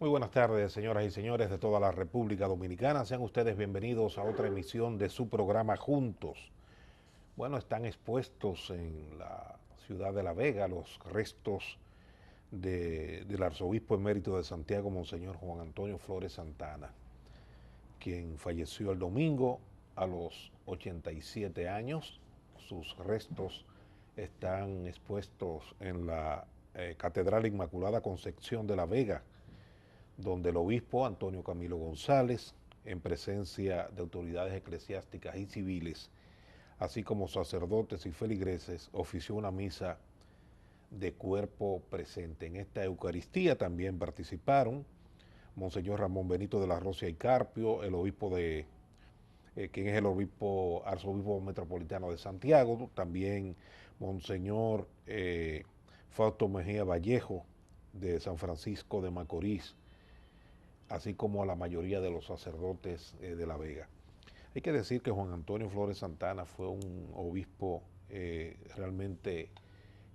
Muy buenas tardes, señoras y señores de toda la República Dominicana. Sean ustedes bienvenidos a otra emisión de su programa Juntos. Bueno, están expuestos en la ciudad de La Vega los restos del arzobispo emérito de Santiago, Monseñor Juan Antonio Flores Santana, quien falleció el domingo a los 87 años. Sus restos están expuestos en la Catedral Inmaculada Concepción de La Vega, donde el obispo Antonio Camilo González, en presencia de autoridades eclesiásticas y civiles, así como sacerdotes y feligreses, ofició una misa de cuerpo presente. En esta Eucaristía también participaron Monseñor Ramón Benito de la Rosa y Carpio, el obispo quien es el arzobispo metropolitano de Santiago, también Monseñor Fausto Mejía Vallejo de San Francisco de Macorís, así como a la mayoría de los sacerdotes de La Vega. Hay que decir que Juan Antonio Flores Santana fue un obispo realmente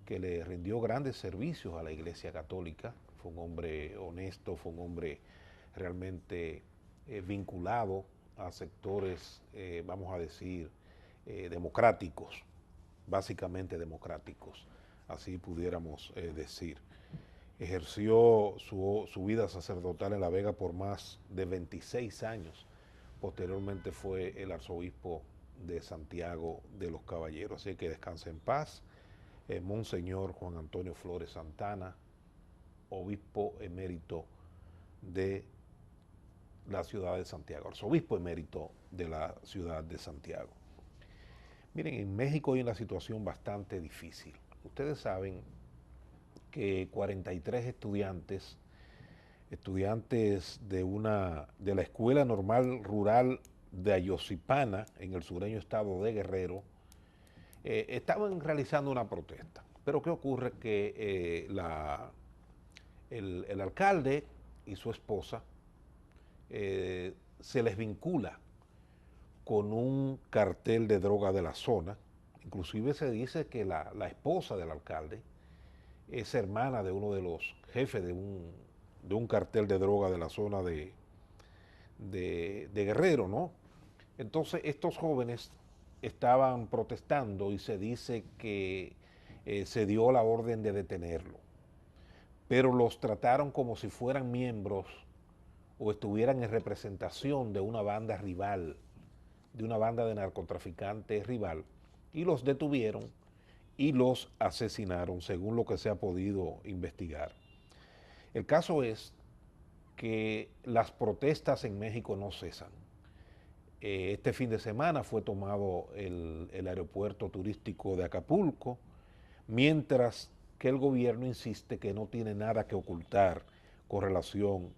que le rindió grandes servicios a la Iglesia Católica. Fue un hombre honesto, fue un hombre realmente vinculado a sectores, vamos a decir, democráticos, básicamente democráticos, así pudiéramos decir. Ejerció su vida sacerdotal en La Vega por más de 26 años. Posteriormente fue el arzobispo de Santiago de los Caballeros. Así que descanse en paz. Monseñor Juan Antonio Flores Santana, obispo emérito de la ciudad de Santiago, arzobispo emérito de la ciudad de Santiago. Miren, en México hay una situación bastante difícil. Ustedes saben que 43 estudiantes de la Escuela Normal Rural de Ayosipana, en el sureño estado de Guerrero, estaban realizando una protesta. Pero ¿qué ocurre? Que el alcalde y su esposa se les vincula con un cartel de droga de la zona. Inclusive se dice que la esposa del alcalde es hermana de uno de los jefes de un cartel de droga de la zona de Guerrero, ¿no? Entonces estos jóvenes estaban protestando y se dice que se dio la orden de detenerlo, pero los trataron como si fueran miembros o estuvieran en representación de una banda rival, de una banda de narcotraficantes rival, y los detuvieron y los asesinaron, según lo que se ha podido investigar. El caso es que las protestas en México no cesan. Este fin de semana fue tomado el aeropuerto turístico de Acapulco, mientras que el gobierno insiste que no tiene nada que ocultar con relación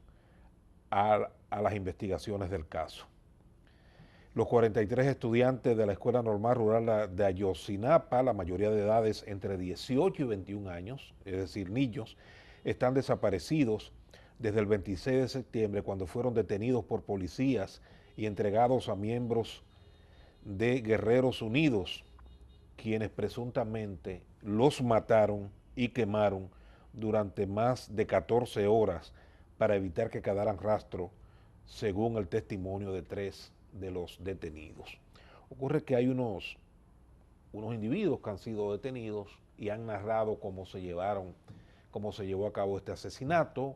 a las investigaciones del caso. Los 43 estudiantes de la Escuela Normal Rural de Ayotzinapa, la mayoría de edades entre 18 y 21 años, es decir, niños, están desaparecidos desde el 26 de septiembre, cuando fueron detenidos por policías y entregados a miembros de Guerreros Unidos, quienes presuntamente los mataron y quemaron durante más de 14 horas para evitar que quedaran rastro, según el testimonio de 3 de los detenidos. Ocurre que hay unos individuos que han sido detenidos y han narrado cómo se llevó a cabo este asesinato.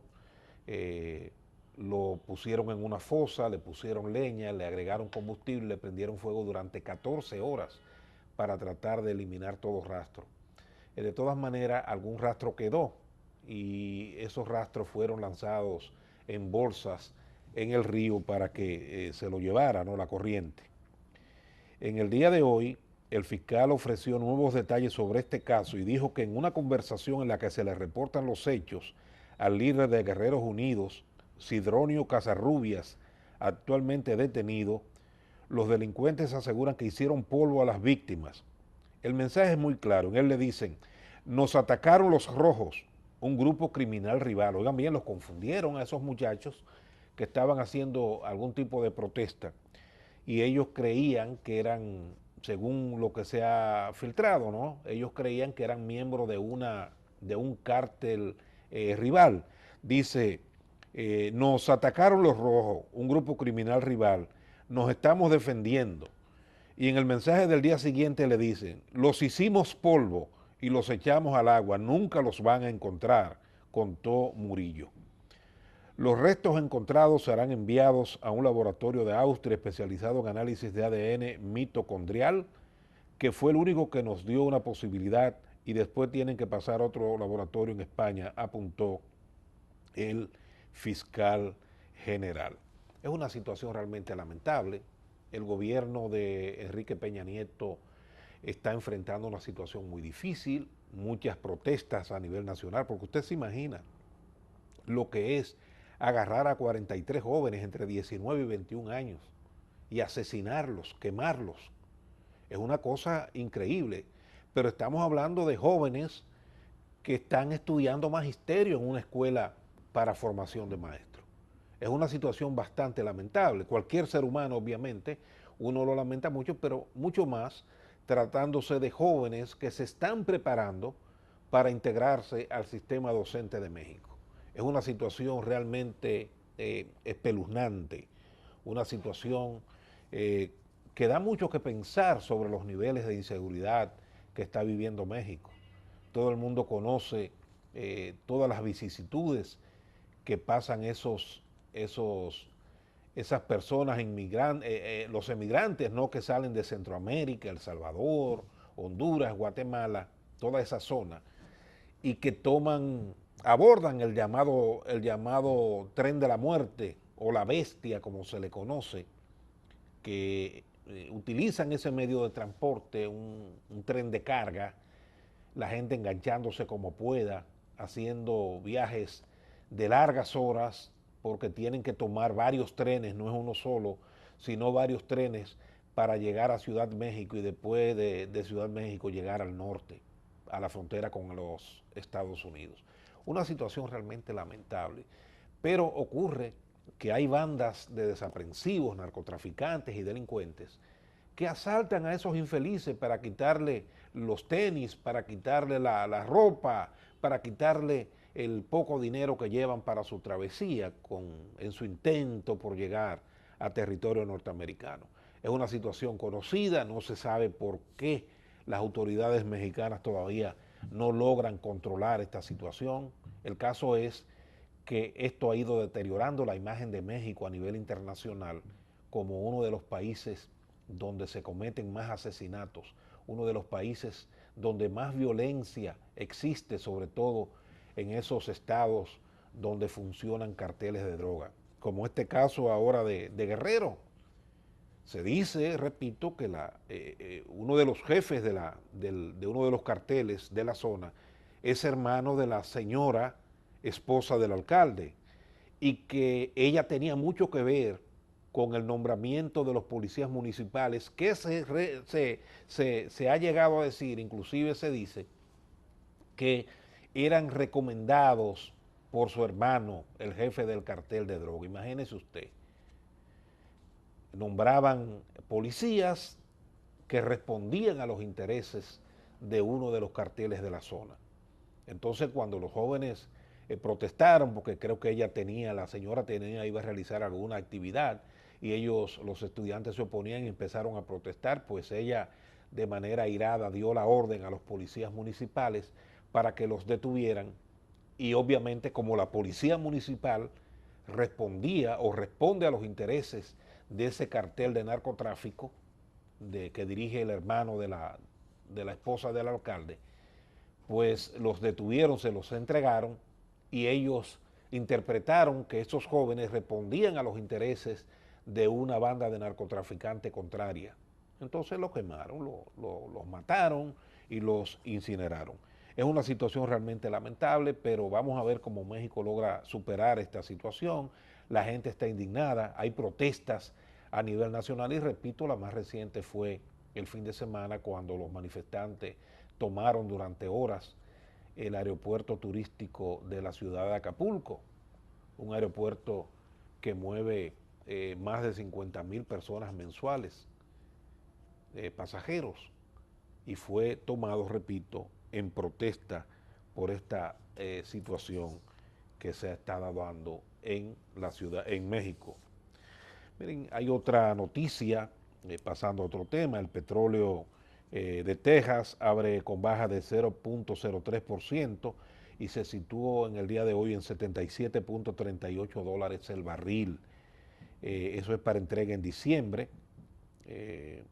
Lo pusieron en una fosa, le pusieron leña, le agregaron combustible, le prendieron fuego durante 14 horas para tratar de eliminar todo rastro. De todas maneras, algún rastro quedó y esos rastros fueron lanzados en bolsas en el río para que se lo llevara, ¿no?, la corriente. En el día de hoy, el fiscal ofreció nuevos detalles sobre este caso y dijo que en una conversación en la que se le reportan los hechos al líder de Guerreros Unidos, Sidronio Casarrubias, actualmente detenido, los delincuentes aseguran que hicieron polvo a las víctimas. El mensaje es muy claro. En él le dicen: nos atacaron los rojos, un grupo criminal rival. Oigan bien, los confundieron a esos muchachos que estaban haciendo algún tipo de protesta y ellos creían que eran, según lo que se ha filtrado, ¿no?, ellos creían que eran miembros de un cártel rival. Dice Nos atacaron los rojos, un grupo criminal rival, nos estamos defendiendo. Y en el mensaje del día siguiente le dicen, los hicimos polvo y los echamos al agua, nunca los van a encontrar, contó Murillo. Los restos encontrados serán enviados a un laboratorio de Austria especializado en análisis de ADN mitocondrial, que fue el único que nos dio una posibilidad, y después tienen que pasar a otro laboratorio en España, apuntó el fiscal general. Es una situación realmente lamentable. El gobierno de Enrique Peña Nieto está enfrentando una situación muy difícil, muchas protestas a nivel nacional, porque usted se imagina lo que es agarrar a 43 jóvenes entre 19 y 21 años y asesinarlos, quemarlos. Es una cosa increíble, pero estamos hablando de jóvenes que están estudiando magisterio en una escuela para formación de maestros. Es una situación bastante lamentable. Cualquier ser humano, obviamente, uno lo lamenta mucho, pero mucho más tratándose de jóvenes que se están preparando para integrarse al sistema docente de México. Es una situación realmente espeluznante, una situación que da mucho que pensar sobre los niveles de inseguridad que está viviendo México. Todo el mundo conoce todas las vicisitudes que pasan esas personas los emigrantes, ¿no?, que salen de Centroamérica, El Salvador, Honduras, Guatemala, toda esa zona, y que abordan el llamado tren de la muerte o la bestia, como se le conoce, que utilizan ese medio de transporte, un tren de carga, la gente enganchándose como pueda, haciendo viajes de largas horas, porque tienen que tomar varios trenes, no es uno solo, sino varios trenes para llegar a Ciudad México y después de Ciudad México llegar al norte, a la frontera con los Estados Unidos. Una situación realmente lamentable, pero ocurre que hay bandas de desaprensivos, narcotraficantes y delincuentes que asaltan a esos infelices para quitarle los tenis, para quitarle la ropa, para quitarle el poco dinero que llevan para su travesía en su intento por llegar a territorio norteamericano. Es una situación conocida, no se sabe por qué las autoridades mexicanas todavía no logran controlar esta situación. El caso es que esto ha ido deteriorando la imagen de México a nivel internacional como uno de los países donde se cometen más asesinatos, uno de los países donde más violencia existe, sobre todo en esos estados donde funcionan carteles de droga, como este caso ahora de Guerrero. Se dice, repito, que uno de los jefes de uno de los carteles de la zona es hermano de la señora esposa del alcalde y que ella tenía mucho que ver con el nombramiento de los policías municipales, que se ha llegado a decir, inclusive se dice, que eran recomendados por su hermano, el jefe del cartel de droga. Imagínese usted, nombraban policías que respondían a los intereses de uno de los carteles de la zona. Entonces, cuando los jóvenes protestaron, porque creo que la señora iba a realizar alguna actividad, y los estudiantes se oponían y empezaron a protestar, pues ella de manera airada dio la orden a los policías municipales para que los detuvieran, y obviamente como la policía municipal respondía o responde a los intereses de ese cartel de narcotráfico que dirige el hermano de la esposa del alcalde, pues los detuvieron, se los entregaron y ellos interpretaron que estos jóvenes respondían a los intereses de una banda de narcotraficantes contraria. Entonces los quemaron, los mataron y los incineraron. Es una situación realmente lamentable, pero vamos a ver cómo México logra superar esta situación. La gente está indignada, hay protestas a nivel nacional y repito, la más reciente fue el fin de semana cuando los manifestantes tomaron durante horas el aeropuerto turístico de la ciudad de Acapulco, un aeropuerto que mueve más de 50,000 personas mensuales, pasajeros, y fue tomado, repito, en protesta por esta situación que se está dando en la ciudad, en México. Miren, hay otra noticia, pasando a otro tema, el petróleo de Texas abre con baja de 0.03% y se situó en el día de hoy en $77.38 el barril. Eso es para entrega en diciembre. Eh,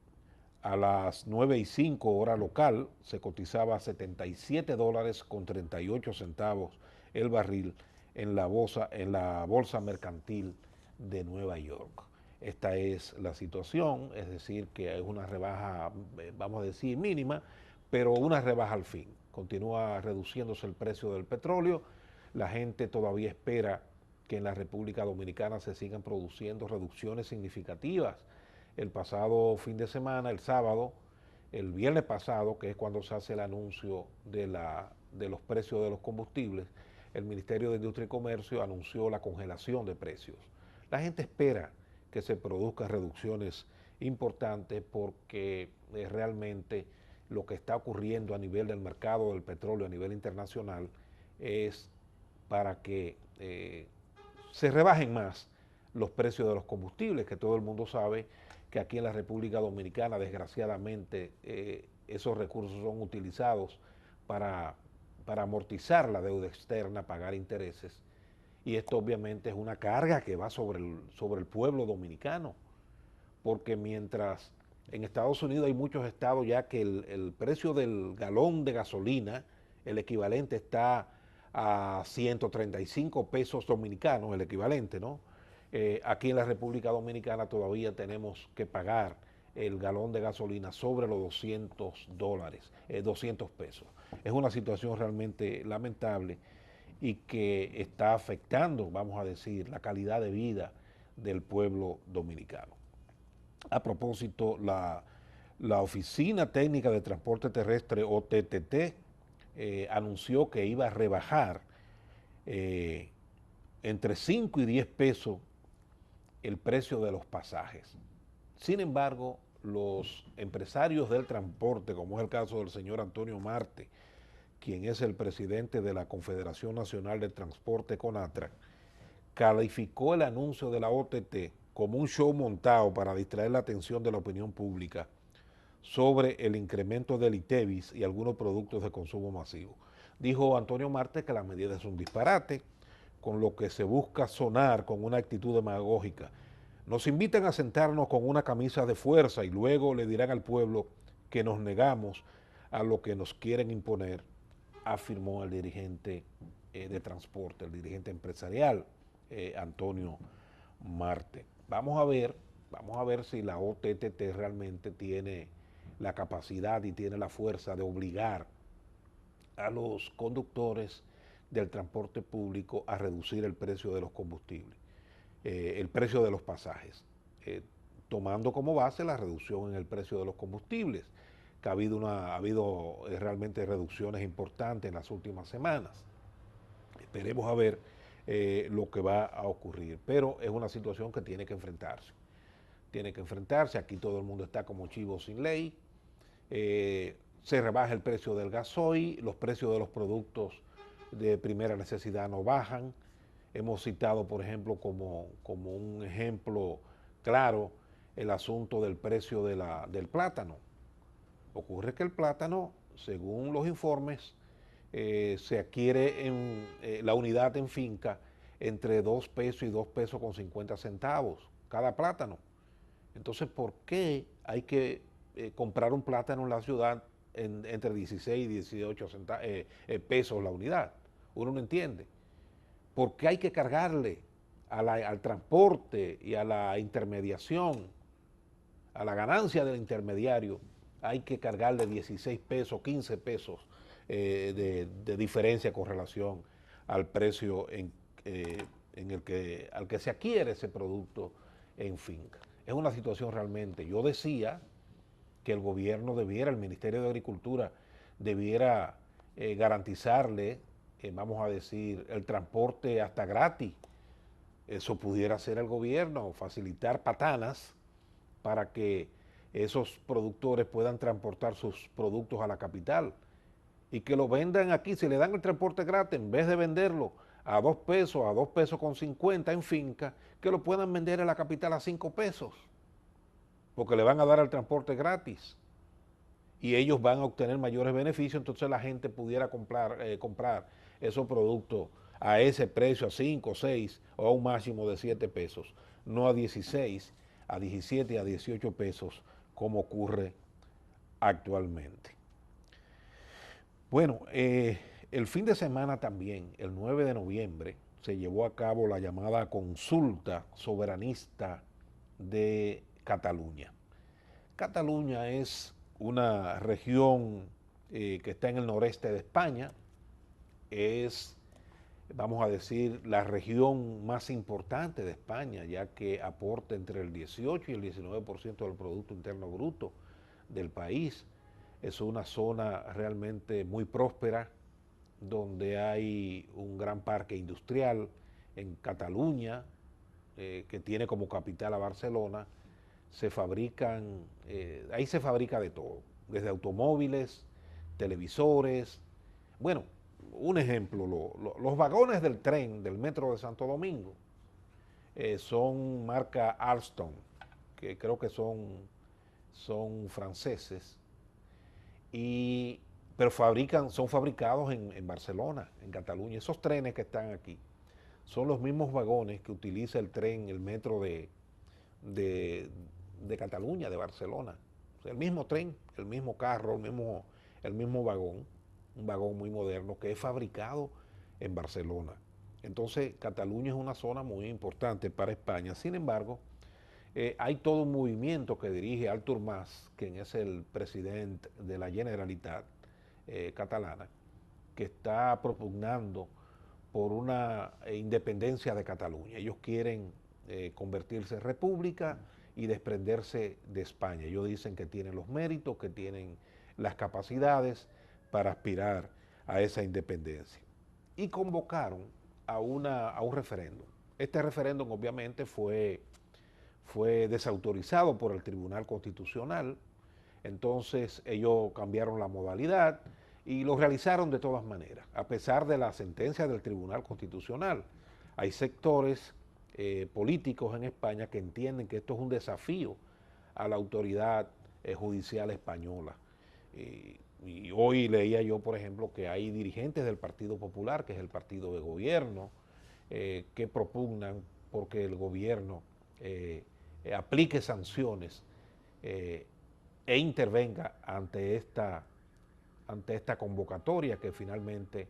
a las 9:05 hora local se cotizaba a $77.38 el barril en la bolsa mercantil de Nueva York. Esta es la situación, es decir, que es una rebaja, vamos a decir, mínima, pero una rebaja al fin. Continúa reduciéndose el precio del petróleo. La gente todavía espera que en la República Dominicana se sigan produciendo reducciones significativas. El pasado fin de semana, el sábado, el viernes pasado, que es cuando se hace el anuncio de los precios de los combustibles, el Ministerio de Industria y Comercio anunció la congelación de precios. La gente espera que se produzcan reducciones importantes porque realmente lo que está ocurriendo a nivel del mercado del petróleo a nivel internacional es para que se rebajen más los precios de los combustibles, que todo el mundo sabe que aquí en la República Dominicana, desgraciadamente, esos recursos son utilizados para amortizar la deuda externa, pagar intereses, y esto obviamente es una carga que va sobre el pueblo dominicano, porque mientras en Estados Unidos hay muchos estados ya que el precio del galón de gasolina, el equivalente está a 135 pesos dominicanos, el equivalente, ¿no? Aquí en la República Dominicana todavía tenemos que pagar el galón de gasolina sobre los $200, 200 pesos. Es una situación realmente lamentable y que está afectando, vamos a decir, la calidad de vida del pueblo dominicano. A propósito, la Oficina Técnica de Transporte Terrestre, OTTT, anunció que iba a rebajar entre 5 y 10 pesos el precio de los pasajes. Sin embargo, los empresarios del transporte, como es el caso del señor Antonio Marte, quien es el presidente de la Confederación Nacional de Transporte CONATRA, calificó el anuncio de la OTT como un show montado para distraer la atención de la opinión pública sobre el incremento del ITEVIS y algunos productos de consumo masivo. Dijo Antonio Marte que la medida es un disparate, con lo que se busca sonar con una actitud demagógica. Nos invitan a sentarnos con una camisa de fuerza y luego le dirán al pueblo que nos negamos a lo que nos quieren imponer, afirmó el dirigente de transporte, el dirigente empresarial, Antonio Marte. Vamos a ver si la OTTT realmente tiene la capacidad y tiene la fuerza de obligar a los conductores del transporte público a reducir el precio de los combustibles, el precio de los pasajes, tomando como base la reducción en el precio de los combustibles, que ha habido realmente reducciones importantes en las últimas semanas. Esperemos a ver lo que va a ocurrir, pero es una situación que tiene que enfrentarse. Tiene que enfrentarse, aquí todo el mundo está como chivo sin ley, se rebaja el precio del gasoil, los precios de los productos de primera necesidad no bajan. Hemos citado, por ejemplo, como un ejemplo claro, el asunto del precio del plátano. Ocurre que el plátano, según los informes, se adquiere en la unidad en finca entre 2 pesos y 2 pesos con 50 centavos cada plátano. Entonces, ¿por qué hay que comprar un plátano en la ciudad entre 16 y 18 pesos la unidad? Uno no entiende. ¿Por qué hay que cargarle al transporte y a la intermediación, a la ganancia del intermediario? Hay que cargarle 16 pesos, 15 pesos de diferencia con relación al precio al que se adquiere ese producto en finca. Es una situación realmente, yo decía que el gobierno debiera, el Ministerio de Agricultura debiera garantizarle, vamos a decir, el transporte hasta gratis. Eso pudiera hacer el gobierno, facilitar patanas para que esos productores puedan transportar sus productos a la capital y que lo vendan aquí. Si le dan el transporte gratis, en vez de venderlo a 2 pesos, a 2 pesos con 50 en finca, que lo puedan vender en la capital a 5 pesos, porque le van a dar el transporte gratis y ellos van a obtener mayores beneficios, entonces la gente pudiera comprar esos productos a ese precio, a 5, 6 o a un máximo de 7 pesos, no a 16, a 17 y a 18 pesos como ocurre actualmente. Bueno, el fin de semana también, el 9 de noviembre, se llevó a cabo la llamada consulta soberanista de Cataluña. Cataluña es una región que está en el noreste de España, es, vamos a decir, la región más importante de España, ya que aporta entre el 18 y el 19% del Producto Interno Bruto del país. Es una zona realmente muy próspera, donde hay un gran parque industrial en Cataluña, que tiene como capital a Barcelona. Se fabrican, ahí se fabrica de todo, desde automóviles, televisores. Bueno, un ejemplo, los vagones del tren del metro de Santo Domingo son marca Alstom, que creo que son franceses, y, pero son fabricados en Barcelona, en Cataluña. Esos trenes que están aquí son los mismos vagones que utiliza el tren, el metro de, de Cataluña, de Barcelona. O sea, el mismo tren, el mismo carro, el mismo vagón, un vagón muy moderno que es fabricado en Barcelona. Entonces, Cataluña es una zona muy importante para España. Sin embargo, hay todo un movimiento que dirige Artur Mas, quien es el presidente de la Generalitat catalana, que está propugnando por una independencia de Cataluña. Ellos quieren convertirse en república y desprenderse de España. Ellos dicen que tienen los méritos, que tienen las capacidades para aspirar a esa independencia. Y convocaron a un referéndum. Este referéndum obviamente fue desautorizado por el Tribunal Constitucional, entonces ellos cambiaron la modalidad y lo realizaron de todas maneras, a pesar de la sentencia del Tribunal Constitucional. Hay sectores políticos en España que entienden que esto es un desafío a la autoridad judicial española. Y hoy leía yo, por ejemplo, que hay dirigentes del Partido Popular, que es el partido de gobierno, que propugnan porque el gobierno aplique sanciones e intervenga ante esta convocatoria que finalmente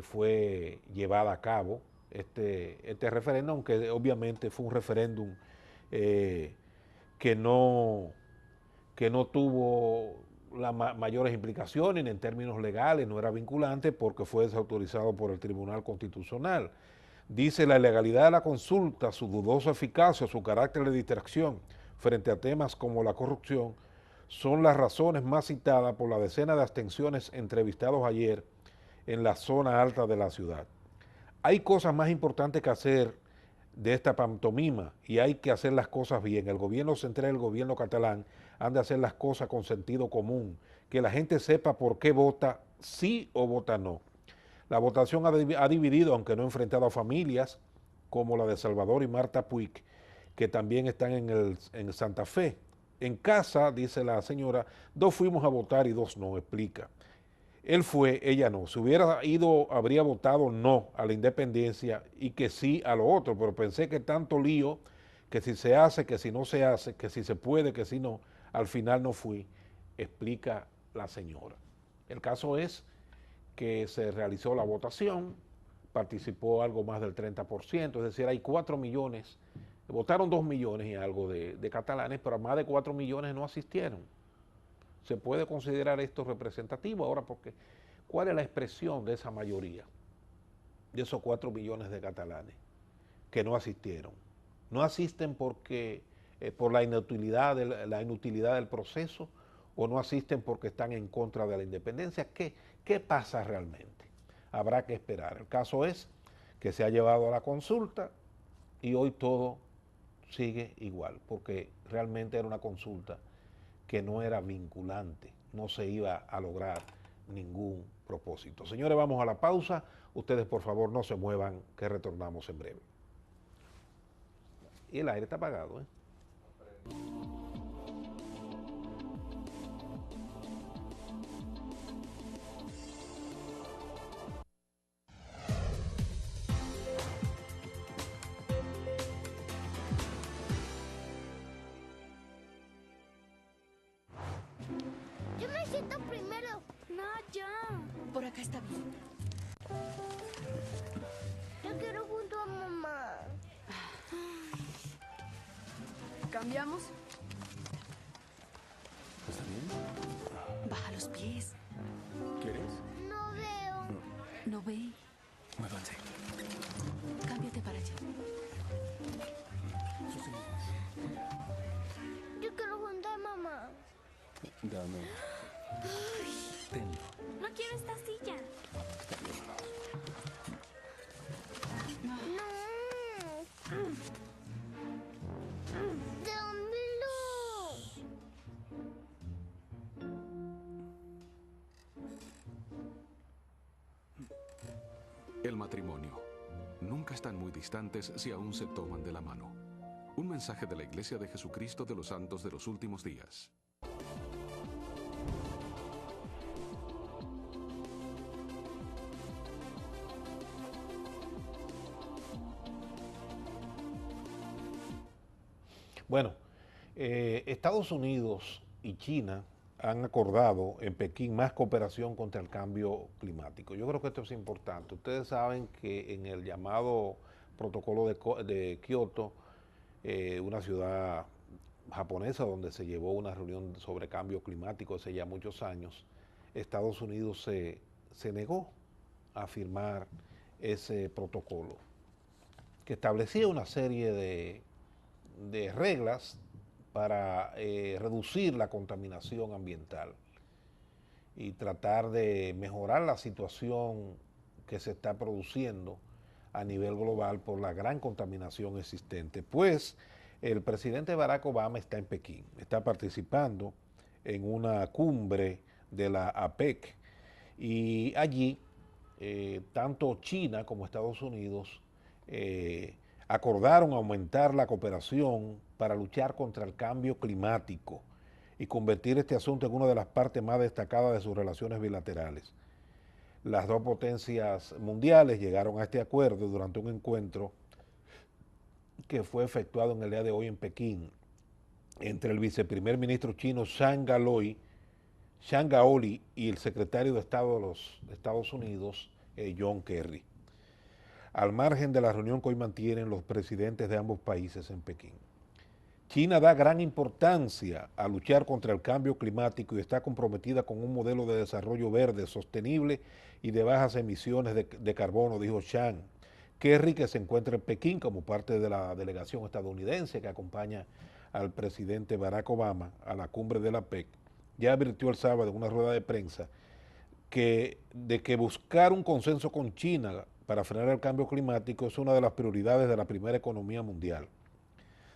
fue llevada a cabo, este referéndum, aunque obviamente fue un referéndum eh, que no, que no tuvo las mayores implicaciones en términos legales, no era vinculante porque fue desautorizado por el Tribunal Constitucional. Dice: la ilegalidad de la consulta, su dudosa eficacia, su carácter de distracción frente a temas como la corrupción, son las razones más citadas por la decena de abstenciones entrevistados ayer en la zona alta de la ciudad. Hay cosas más importantes que hacer de esta pantomima y hay que hacer las cosas bien. El gobierno central y el gobierno catalán han de hacer las cosas con sentido común, que la gente sepa por qué vota sí o vota no. La votación ha dividido, aunque no enfrentado, a familias como la de Salvador y Marta Puig, que también están en Santa Fe. En casa, dice la señora, 2 fuimos a votar y 2 no, explica. Él fue, ella no. Si hubiera ido, habría votado no a la independencia y que sí a lo otro, pero pensé que tanto lío, que si se hace, que si no se hace, que si se puede, que si no, al final no fui, explica la señora. El caso es que se realizó la votación, participó algo más del 30%, es decir, hay 4 millones, votaron 2 millones y algo de catalanes, pero más de 4 millones no asistieron. Se puede considerar esto representativo ahora porque ¿cuál es la expresión de esa mayoría, de esos 4 millones de catalanes que no asistieron? No asisten porque por la inutilidad del proceso, o no asisten porque están en contra de la independencia. ¿Qué pasa realmente? Habrá que esperar. El caso es que se ha llevado a la consulta y hoy todo sigue igual, porque realmente era una consulta que no era vinculante, no se iba a lograr ningún propósito. Señores, vamos a la pausa. Ustedes, por favor, no se muevan, que retornamos en breve. Y el aire está apagado, ¿eh? Yo me siento primero. No, ya. Por acá está bien. Yo quiero junto a mamá. ¿Cambiamos? ¿Está bien? Baja los pies. ¿Quieres? No veo. ¿No ve? Muévanse. Cámbiate para allá. Yo quiero junto a mamá. Dame. Tenlo. No quiero esta silla. No. Dámelo. El matrimonio. Nunca están muy distantes si aún se toman de la mano. Un mensaje de la Iglesia de Jesucristo de los Santos de los Últimos Días. Bueno, Estados Unidos y China han acordado en Pekín más cooperación contra el cambio climático. Yo creo que esto es importante. Ustedes saben que en el llamado protocolo de Kioto, una ciudad japonesa donde se llevó una reunión sobre cambio climático hace ya muchos años, Estados Unidos se negó a firmar ese protocolo que establecía una serie de reglas para reducir la contaminación ambiental y tratar de mejorar la situación que se está produciendo a nivel global por la gran contaminación existente. Pues el presidente Barack Obama está en Pekín, está participando en una cumbre de la APEC y allí tanto China como Estados Unidos acordaron aumentar la cooperación para luchar contra el cambio climático y convertir este asunto en una de las partes más destacadas de sus relaciones bilaterales. Las dos potencias mundiales llegaron a este acuerdo durante un encuentro que fue efectuado en el día de hoy en Pekín entre el viceprimer ministro chino Zhang Gaoli y el secretario de Estado de los Estados Unidos, John Kerry, al margen de la reunión que hoy mantienen los presidentes de ambos países en Pekín. China da gran importancia a luchar contra el cambio climático y está comprometida con un modelo de desarrollo verde, sostenible y de bajas emisiones de carbono, dijo Zhang. Kerry, que se encuentra en Pekín como parte de la delegación estadounidense que acompaña al presidente Barack Obama a la cumbre de la PEC, ya advirtió el sábado en una rueda de prensa de que buscar un consenso con China para frenar el cambio climático es una de las prioridades de la primera economía mundial.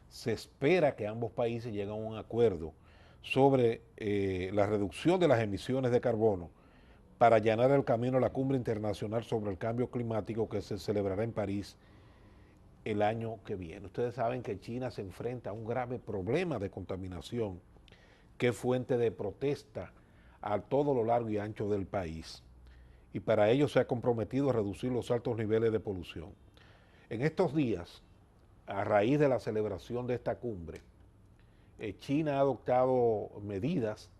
Se espera que ambos países lleguen a un acuerdo sobre la reducción de las emisiones de carbono para allanar el camino a la cumbre internacional sobre el cambio climático que se celebrará en París el año que viene. Ustedes saben que China se enfrenta a un grave problema de contaminación que es fuente de protesta a todo lo largo y ancho del país. Y para ello se ha comprometido a reducir los altos niveles de polución. En estos días, a raíz de la celebración de esta cumbre, China ha adoptado medidas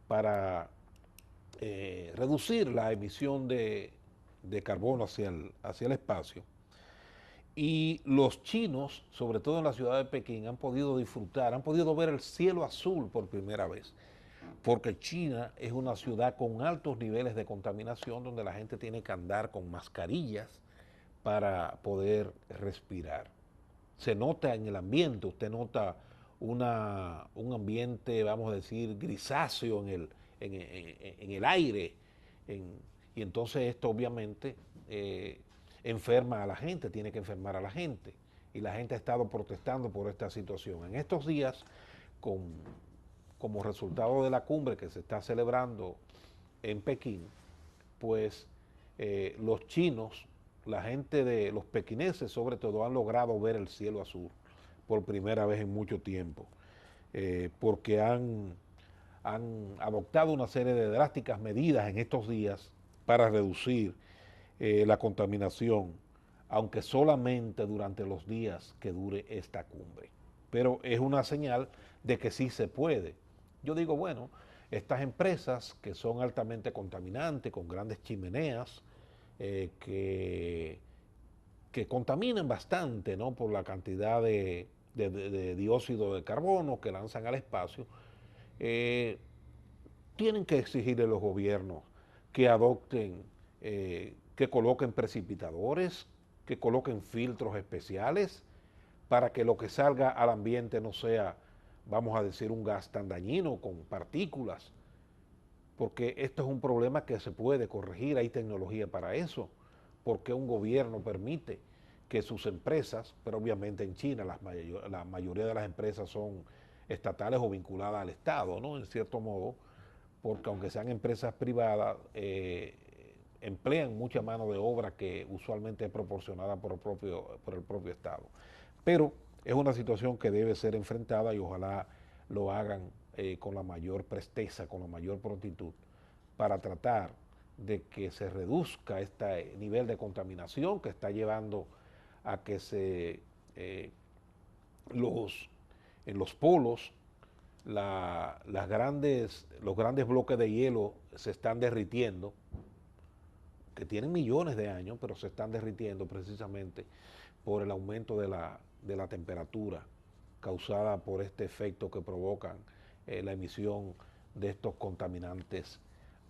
para reducir la emisión de carbono hacia el espacio. Y los chinos, sobre todo en la ciudad de Pekín, han podido disfrutar, han podido ver el cielo azul por primera vez, porque China es una ciudad con altos niveles de contaminación donde la gente tiene que andar con mascarillas para poder respirar. Se nota en el ambiente, usted nota un ambiente, vamos a decir, grisáceo en el aire, y entonces esto obviamente enferma a la gente, tiene que enfermar a la gente, y la gente ha estado protestando por esta situación. En estos días, como resultado de la cumbre que se está celebrando en Pekín, pues los chinos, la gente de los pequineses sobre todo, han logrado ver el cielo azul por primera vez en mucho tiempo, porque han adoptado una serie de drásticas medidas en estos días para reducir la contaminación, aunque solamente durante los días que dure esta cumbre. Pero es una señal de que sí se puede. Yo digo, bueno, estas empresas que son altamente contaminantes, con grandes chimeneas, que contaminan bastante, ¿no?, por la cantidad de dióxido de carbono que lanzan al espacio, tienen que exigirle a los gobiernos que adopten, que coloquen precipitadores, que coloquen filtros especiales para que lo que salga al ambiente no sea, vamos a decir, un gas tan dañino con partículas, porque esto es un problema que se puede corregir, hay tecnología para eso. Porque un gobierno permite que sus empresas, pero obviamente en China la mayoría de las empresas son estatales o vinculadas al Estado, ¿no?, en cierto modo, porque aunque sean empresas privadas, emplean mucha mano de obra que usualmente es proporcionada por el propio Estado. Pero es una situación que debe ser enfrentada y ojalá lo hagan con la mayor presteza, con la mayor prontitud, para tratar de que se reduzca este nivel de contaminación que está llevando a que en los polos los grandes bloques de hielo se están derritiendo, que tienen millones de años, pero se están derritiendo precisamente por el aumento de la temperatura causada por este efecto que provocan la emisión de estos contaminantes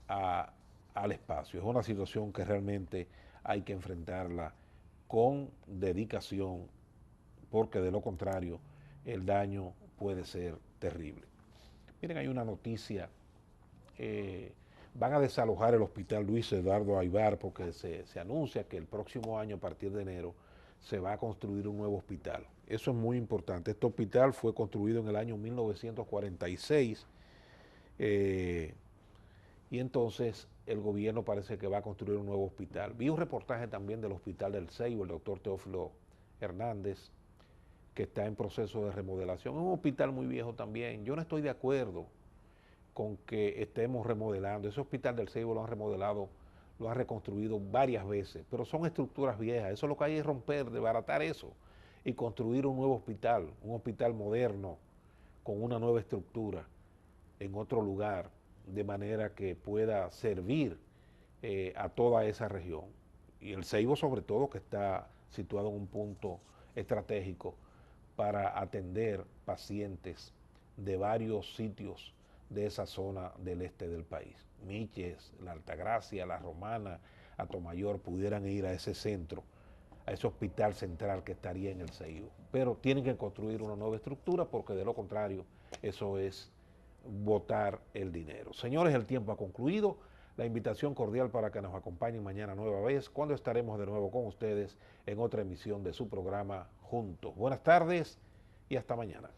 al espacio. Es una situación que realmente hay que enfrentarla con dedicación, porque de lo contrario el daño puede ser terrible. Miren, hay una noticia, van a desalojar el hospital Luis Eduardo Aybar porque se anuncia que el próximo año, a partir de enero, se va a construir un nuevo hospital. Eso es muy importante. Este hospital fue construido en el año 1946 y entonces el gobierno parece que va a construir un nuevo hospital. Vi un reportaje también del hospital del Ceibo, el doctor Teófilo Hernández, que está en proceso de remodelación. Es un hospital muy viejo también. Yo no estoy de acuerdo con que estemos remodelando. Ese hospital del Ceibo lo han remodelado, lo han reconstruido varias veces, pero son estructuras viejas. Eso es lo que hay que romper, desbaratar eso y construir un nuevo hospital, un hospital moderno, con una nueva estructura en otro lugar, de manera que pueda servir a toda esa región. Y el Ceibo sobre todo, que está situado en un punto estratégico para atender pacientes de varios sitios de esa zona del este del país. Miches, La Altagracia, La Romana, Atomayor pudieran ir a ese centro, a ese hospital central que estaría en el Ceibo. Pero tienen que construir una nueva estructura porque de lo contrario eso es botar el dinero. Señores, el tiempo ha concluido. La invitación cordial para que nos acompañen mañana nueva vez, cuando estaremos de nuevo con ustedes en otra emisión de su programa Juntos. Buenas tardes y hasta mañana.